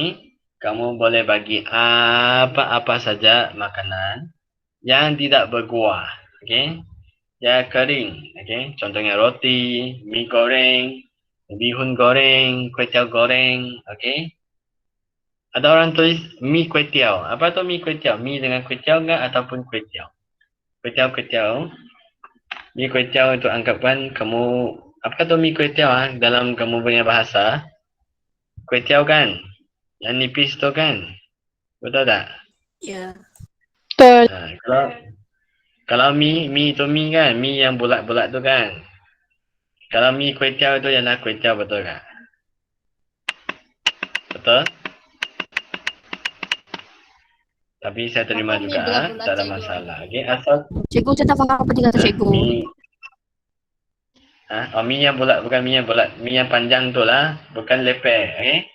kamu boleh bagi apa-apa saja makanan yang tidak berkuah. Okey. Yang kering. Okey. Contohnya roti, mi goreng, bihun goreng, kuih tiaw goreng. Okey. Ada orang tulis mi kuih tiaw. Apa tu mi kuih tiaw? Mi dengan kuih tiaw ke ataupun kuih tiaw? Kuih tiaw. Mi kuih tiaw itu anggapan kamu, apa tu mi kuih tiaw dalam kamu punya bahasa? Kuih tiaw kan? Yang nipis tu kan? Betul tak? Ya. Betul. Kalau mi itu mi kan? Mi yang bulat-bulat tu kan? Kalau mi kuih tiaw itu ialah kuih tiaw, betul tak? Betul? Tapi saya terima Apa mi juga, bulat-bulat, tak ada cikgu? masalah. Okay, asal Cikgu saya tak faham apa dia kata cikgu. Mi yang bulat, bukan mi yang bulat. Mi yang panjang tu lah, bukan leper. Okay?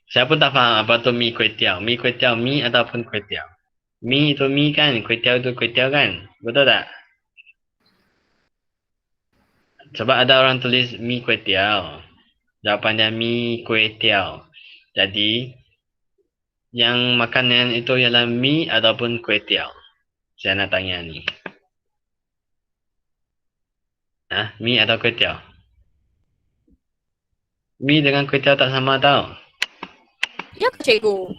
Saya pun tak faham apa tu mi kuih tiaw. Mi kuih tiaw, mi ataupun kuih tiaw. Mi itu mi kan, kuih tiaw itu kuih tiaw kan. Betul tak? Sebab ada orang tulis mi kuih tiaw. Jawapannya mi kuih tiaw. Jadi, yang makanan itu ialah mi ataupun kuih tiaw. Saya nak tanya ni. Mi atau kuih tiaw? Mi dengan kuih tiaw tak sama tau. Ya ke cikgu?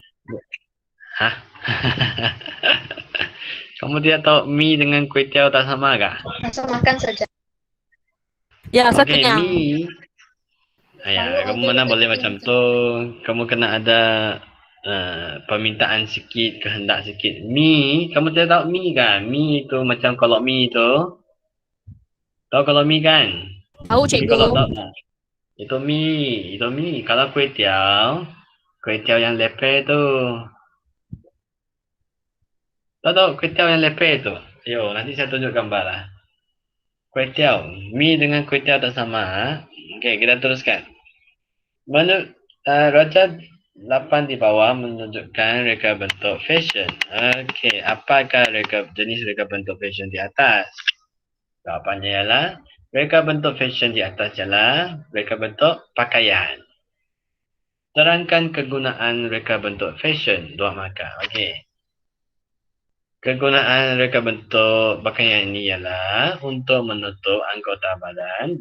Kamu tidak tahu mi dengan kuih tiaw tak sama kah? Langsung makan saja. Ya, Okay, satunya. mi. Ya, kamu mana boleh macam tu. Kamu kena ada permintaan sikit, kehendak sikit. Mi, kamu tidak tahu mi kan? Mi itu macam kalau mi itu. Tahu kalau mi kan? Tahu Mi kalau cikgu. tahu. Itu mi. Kalau kuih tiaw yang leper tu. Tahu kuih tiaw yang leper tu? Yo, nanti saya tunjuk gambar lah. Kuih tiaw. Mi dengan kuih tiaw tak sama. Okey, kita teruskan. Raja 8 di bawah menunjukkan reka bentuk fashion. Okey, apakah jenis reka bentuk fashion di atas? Jawapannya ialah reka bentuk fashion di atas ialah reka bentuk pakaian. Terangkan kegunaan reka bentuk fashion. Dua markah. Okey. Kegunaan reka bentuk pakaian ini ialah untuk menutup anggota badan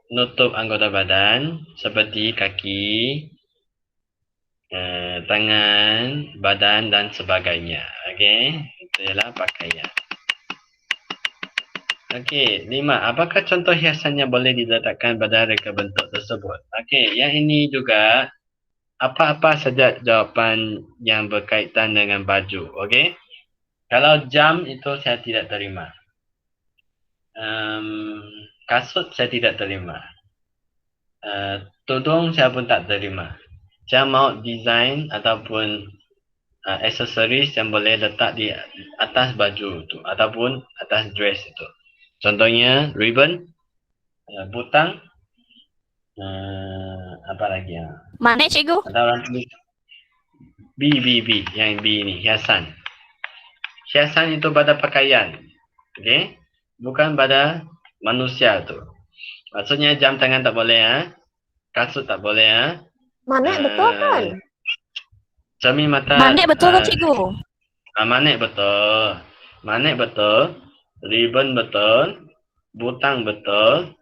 menutup anggota badan seperti kaki, tangan, badan dan sebagainya. Okey, itu ialah pakaian. Okey, 5. Apakah contoh hiasan yang boleh diletakkan pada reka bentuk tersebut? Okey, yang ini juga apa-apa saja jawapan yang berkaitan dengan baju. Okey. Kalau jam itu saya tidak terima. Kasut saya tidak terima. Tudung saya pun tak terima. Saya mau design ataupun aksesoris yang boleh letak di atas baju itu ataupun atas dress itu. Contohnya ribbon, butang, apa lagi ya? Mana cikgu? Ada orang tulis B, yang B ini hiasan. Hiasan itu pada pakaian, okey? Bukan pada manusia tu. Maksudnya jam tangan tak boleh kasut tak boleh Manek betul kan? cermin mata. Manek betul kan cikgu? Manek betul. Manek betul. Ribbon betul. Butang betul.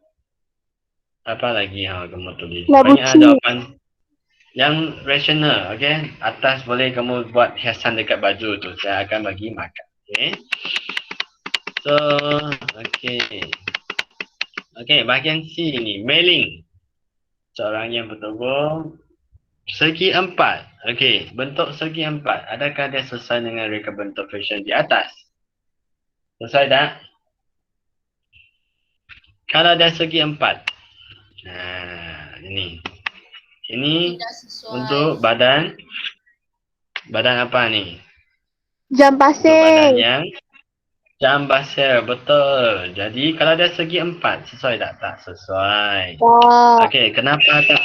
Apa lagi kamu tulis? Banyak jawapan yang rasional, okey? Atas boleh kamu buat hiasan dekat baju tu. Saya akan bagi markah, okey? So, okey. Okey, bahagian C ni, mailing. Seorang yang bertubuh segi 4. Okey, bentuk segi 4. Adakah dia sesuai dengan reka bentuk fashion di atas? Sesuai tak? Kalau dia segi 4. Ini. Ini untuk badan. Badan apa ni? Jam Untuk badan pasir. yang jam pasir, betul. Jadi kalau dia segi 4, sesuai tak? Tak sesuai. Tak. Okey, kenapa tak?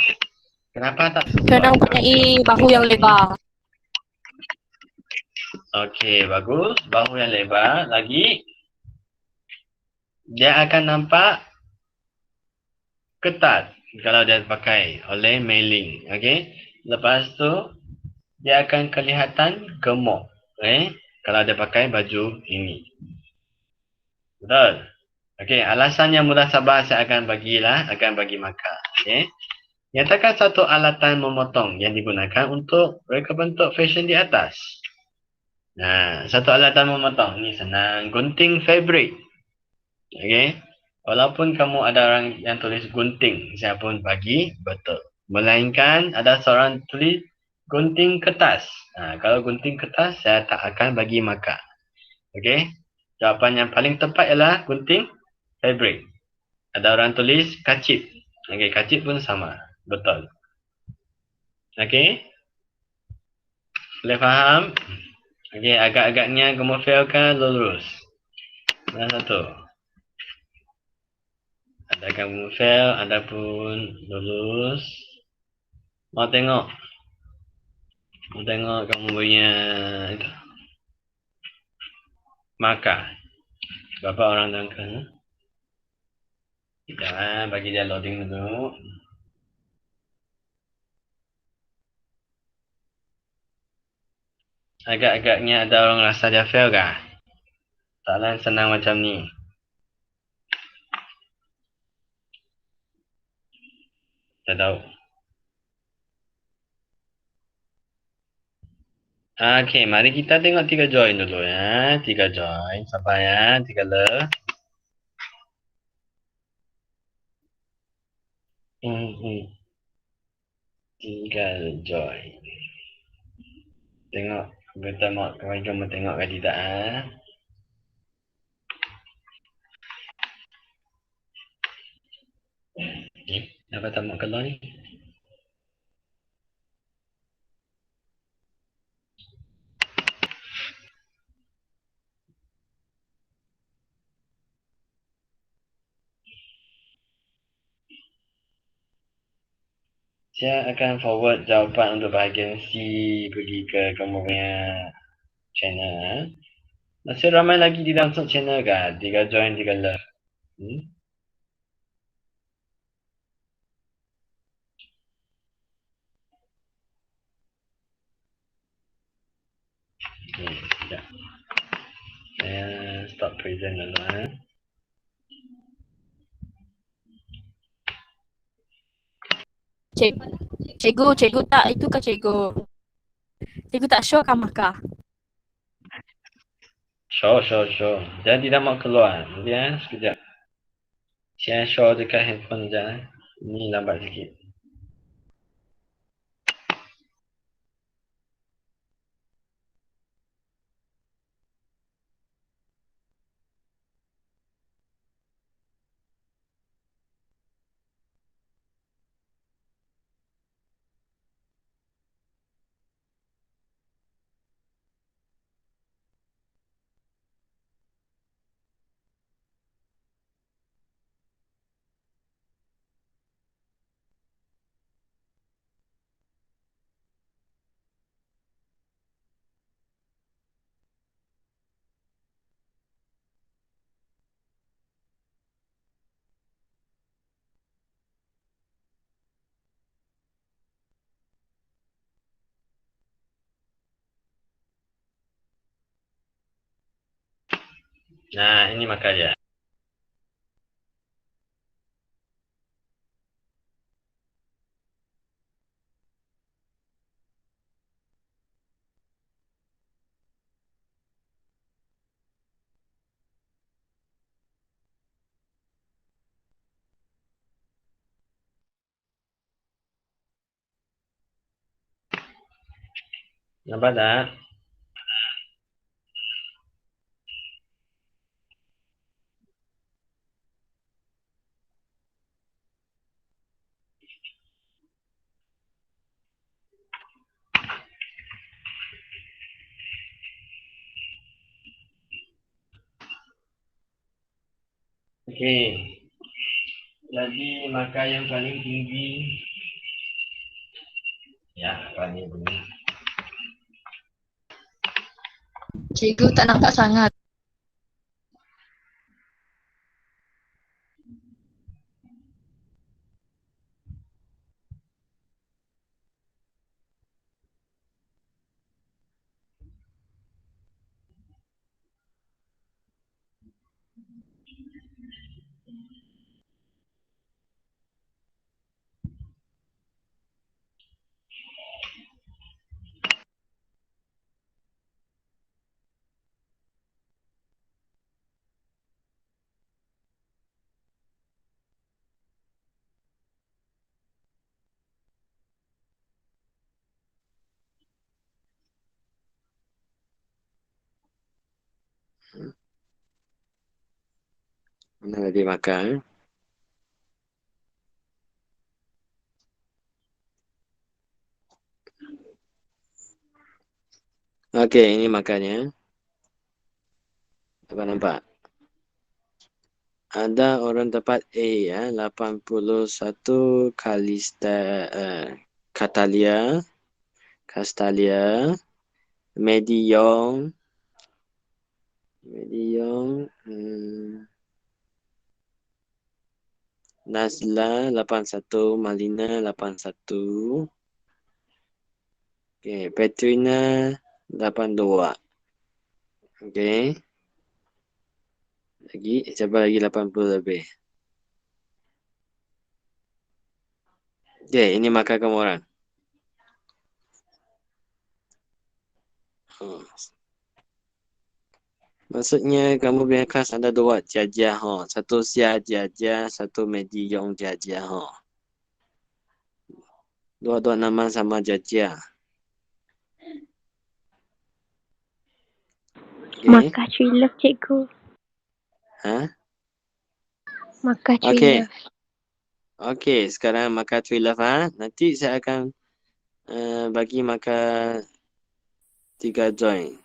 Kenapa tak sesuai? Kena mempunyai bahu yang lebar. Okey, bagus. Bahu yang lebar. Lagi. Dia akan nampak ketat kalau dia pakai oleh mailing. Okey. Lepas tu, dia akan kelihatan gemuk. Kalau dia pakai baju ini. Betul? Okey, alasan yang mudah sabar saya akan bagi markah. Okey. Nyatakan satu alatan memotong yang digunakan untuk reka bentuk fashion di atas. Satu alatan memotong. Ini senang. Gunting fabric. Okey. Walaupun kamu ada orang yang tulis gunting, saya pun bagi betul. Melainkan ada seorang tulis gunting kertas. Kalau gunting kertas, saya tak akan bagi markah. Okey. Jawapan yang paling tepat ialah gunting fabric. Ada orang tulis kacip. Okey, kacip pun sama. Betul. Okey. Boleh faham? Okey, agak-agaknya kamu fail kan lurus. Mana satu? Ada kamu fail, ada pun lulus. Mau tengok? Mau tengok kamu punya itu. Markah. Berapa orang tangkap? Jangan bagi dia loading dulu. Agak-agaknya ada orang rasa dia fail kah? Soalan senang macam ni. Tak tahu. Okey, mari kita tengok 3 join dulu ya. 3 join. Sabar ya. 3 le. Tinggal join. Tengok kita mau kamu tengok ke tidak Apa tak mau keluar ni? Saya akan forward jawapan untuk bahagian C pergi ke kamu punya channel. Masih ramai lagi di dalam channel kan? 3 join, 3 love. Sekejap. Saya stop present dulu Cikgu tak, itu kan cikgu. Cikgu tak show kan markah. Show. Jangan tidak mau keluar. Nanti sekejap. Saya show dekat handphone je. Ini lambat sikit. Nah, ini markah dia. Nampak tak? Okey. Jadi markah yang paling tinggi. Ya, paling tinggi. Cikgu tak nampak sangat. Mana lagi makan? Okey, ini makannya. Nampak? Ada orang tempat A ya, 81 Castalia, Mediong, Nazla 81, Malina 81. Okey, Petrina 82. Okey. Lagi, siapa lagi 80 lebih? Okey, ini markah kamu orang. Maksudnya kamu punya kelas ada 2 jajah. Satu Sia jajah, satu Mediong jajah. Dua-dua nama sama Jajia. Okay. Makkah Tree Love cikgu. Ha? Makkah Tree Okey. Love. Okey, sekarang Maka Tree Love ha. Nanti saya akan bagi Maka 3 join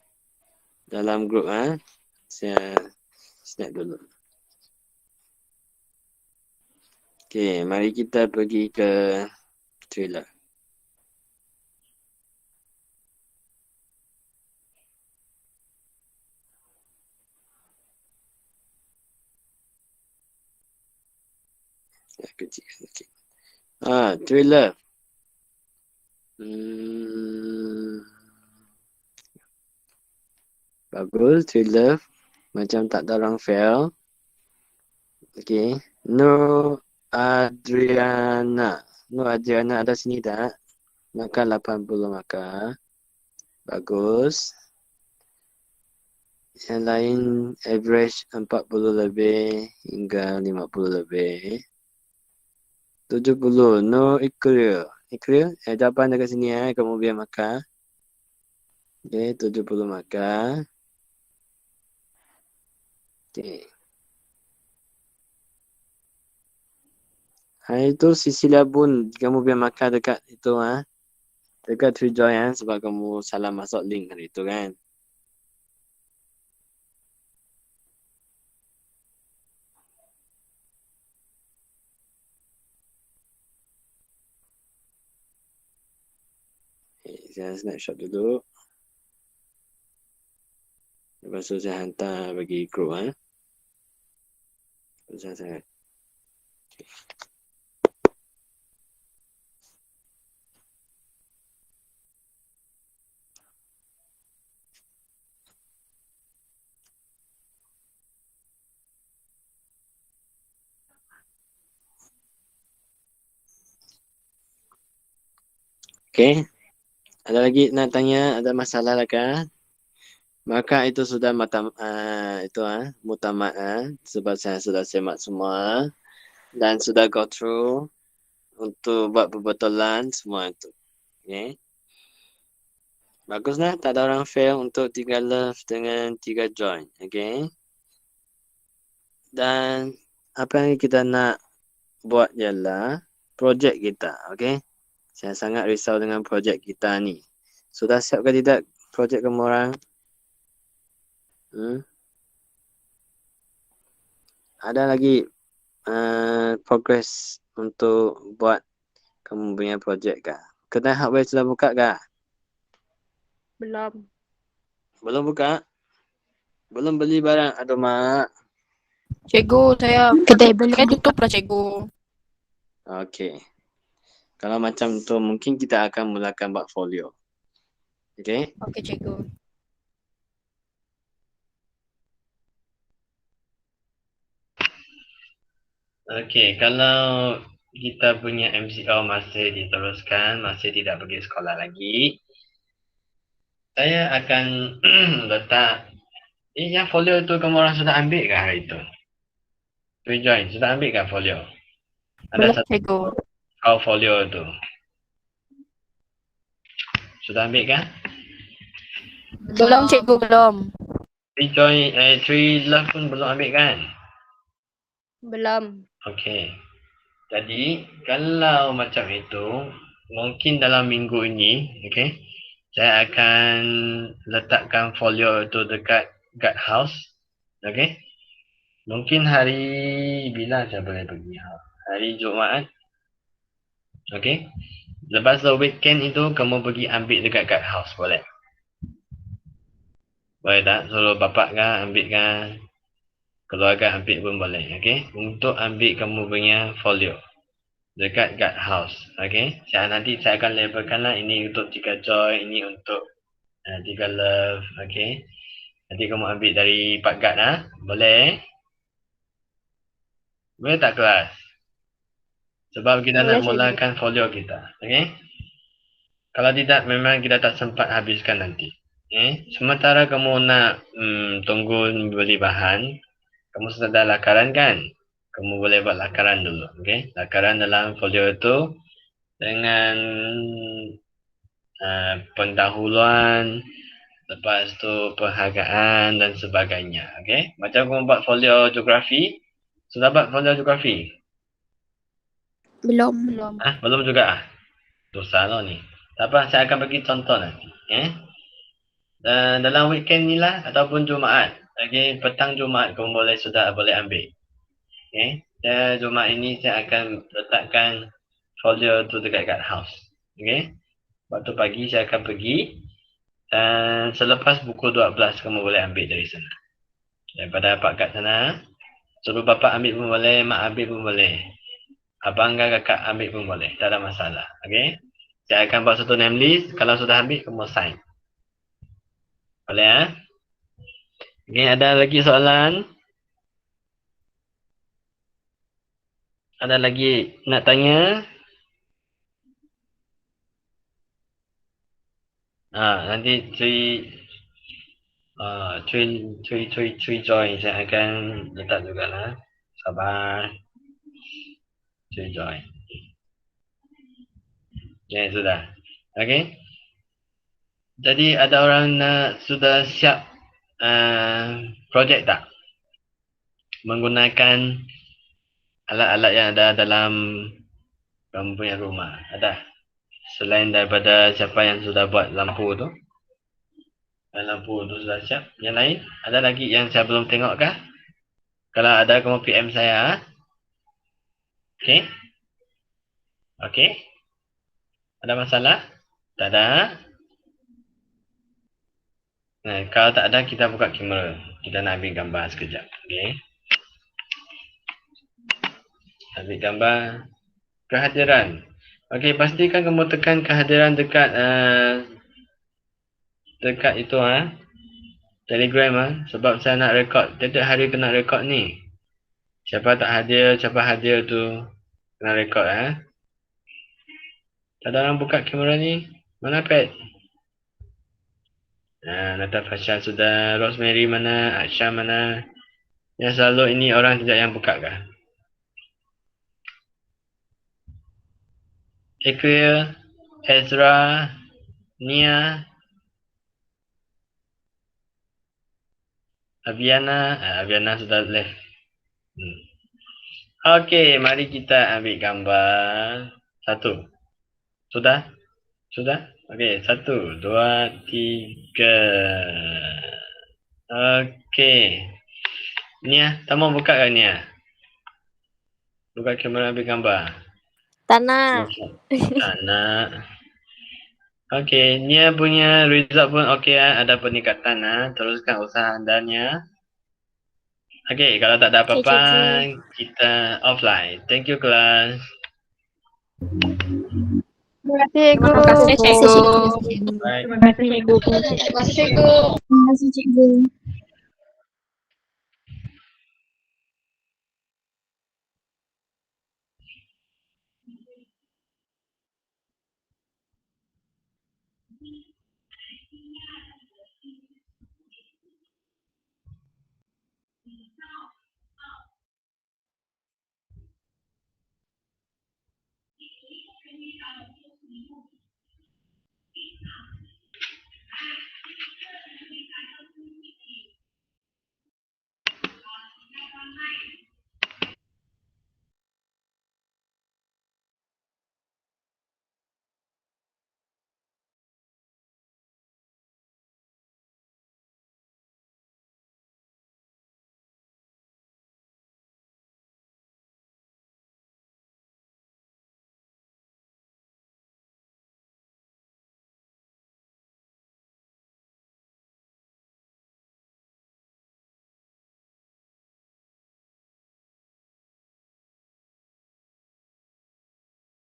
dalam grup ha. Saya snap dulu. Okey, mari kita pergi ke Tree Love. Kecil sikit. Tree Love. Bagus, Tree Love. Macam tak ada orang fail. Okey. Nur Adriana. Nur Adriana ada sini tak? Maka 80 maka. Bagus. Yang lain average 40 lebih hingga 50 lebih. 70. No Ikria. Ikria, jawapan dekat sini ya. Kamu biar maka. Okey, 70 maka. Okey. Hari itu Sisilia pun kamu biar maka dekat itu ha. Dekat Trijoy ya, sebab kamu salah masuk link hari itu kan. Saya snapshot dulu. Lepas tu saya hantar bagi grup ha. Susah sangat. Okey. Ada lagi nak tanya? Ada masalah lah kah? Maka itu sudah mutamat sebab saya sudah semak semua dan sudah go through untuk buat perbetulan semua itu. Okay. Baguslah, tak ada orang fail untuk 3 love dengan 3 join. Okay. Dan apa yang kita nak buat ialah projek kita. Okay. Saya sangat risau dengan projek kita ni. Sudah siap ke tidak projek kamu orang? Ada lagi progress untuk buat kamu punya projek kah? Kedai hardware sudah buka kah? Belum. Belum buka? Belum beli barang? Aduh mak. Cikgu, saya Kedai belum saya buka. tutup lah cikgu. Okey. Kalau macam tu mungkin kita akan mulakan portfolio. Okey? Okey cikgu. Okey, kalau kita punya MCO masih diteruskan, masih tidak pergi sekolah lagi, saya akan letak yang folio tu kamu orang sudah ambil ke hari itu? Rejoin, sudah ambil ke folio? Belum Ada satu cikgu. folio tu. Sudah ambil kan? Belum cikgu, belum. Rejoin, Tree Love pun belum ambil kan? Belum. Okey. Jadi, kalau macam itu, mungkin dalam minggu ini, okey, saya akan letakkan folio itu dekat guard house. Okey. Mungkin hari bila saya boleh pergi? Hari Jumaat. Okey. Lepas weekend itu, kamu pergi ambil dekat guard house, boleh? Boleh tak? Suruh bapak kan, ambil kan? Keluarga ambil pun boleh. Okey. Untuk ambil kamu punya folio dekat guard house. Okey. Nanti saya akan labelkanlah ini untuk 3 joy, ini untuk 3 love. Okey. Nanti kamu ambil dari Pak Guard Boleh? Boleh tak kelas? Sebab kita Boleh, nak mulakan folio kita. Okey. Kalau tidak memang kita tak sempat habiskan nanti. Sementara kamu nak tunggu beli bahan, kamu sudah ada lakaran kan? Kamu boleh buat lakaran dulu. Okey. Lakaran dalam folio itu dengan pendahuluan, lepas tu penghargaan dan sebagainya. Okey, macam kamu buat folio geografi. Sudah buat folio geografi? Belum. Belum. Belum juga ah. Dosa lah ni. Tak apa, saya akan bagi contoh nanti. Dalam weekend ni lah ataupun Jumaat. Okey, petang Jumaat kamu boleh ambil. Okey, Jumaat ini saya akan letakkan folio tu dekat house. Okey. Waktu pagi saya akan pergi dan selepas pukul 12 kamu boleh ambil dari sana. Daripada dapat kat sana, suruh bapa ambil pun boleh, mak ambil pun boleh. Abang dan kakak ambil pun boleh, tak ada masalah. Okey. Saya akan buat satu name list, kalau sudah ambil kamu sign. Boleh ah? Okey, ada lagi soalan? Ada lagi nak tanya? Nanti Cui join, saya akan letak jugalah. Sabar. Cui join. Ya, sudah. Okey. Jadi ada orang sudah siap projek tak? Menggunakan alat-alat yang ada dalam kamu punya rumah. Ada? Selain daripada siapa yang sudah buat lampu tu. Lampu tu sudah siap. Yang lain? Ada lagi yang saya belum tengok kah? Kalau ada kamu PM saya. Okey? Okey? Ada masalah? Tak ada? Kalau tak ada, kita buka kamera. Kita nak ambil gambar sekejap. Okey? Ambil gambar. Kehadiran. Okey, pastikan kamu tekan kehadiran dekat dekat itu Telegram sebab saya nak rekod. Tiap-tiap hari kena rekod ni. Siapa tak hadir, siapa hadir tu kena rekod Tak ada orang buka kamera ni. Mana pad? Natasha sudah, Rosemary mana, Aisha mana? Yang selalu ini orang tidak yang buka kah? Equia, Ezra, Nia, Aviana. Aviana sudah left. Okey, mari kita ambil gambar. Satu. Sudah? Sudah? Okey, 1, 2, 3. Okey. Nia, tak mau buka kan Nia? Buka kamera ambil gambar. Tak nak. Tak nak. Okey, Nia punya result pun okey ada peningkatan Teruskan usaha anda Nia. Okey, kalau tak ada apa-apa, kita offline. Thank you kelas. Terima kasih, Terima kasih, cikgu. Bye. Terima kasih, cikgu. Terima kasih cikgu. Terima kasih, cikgu.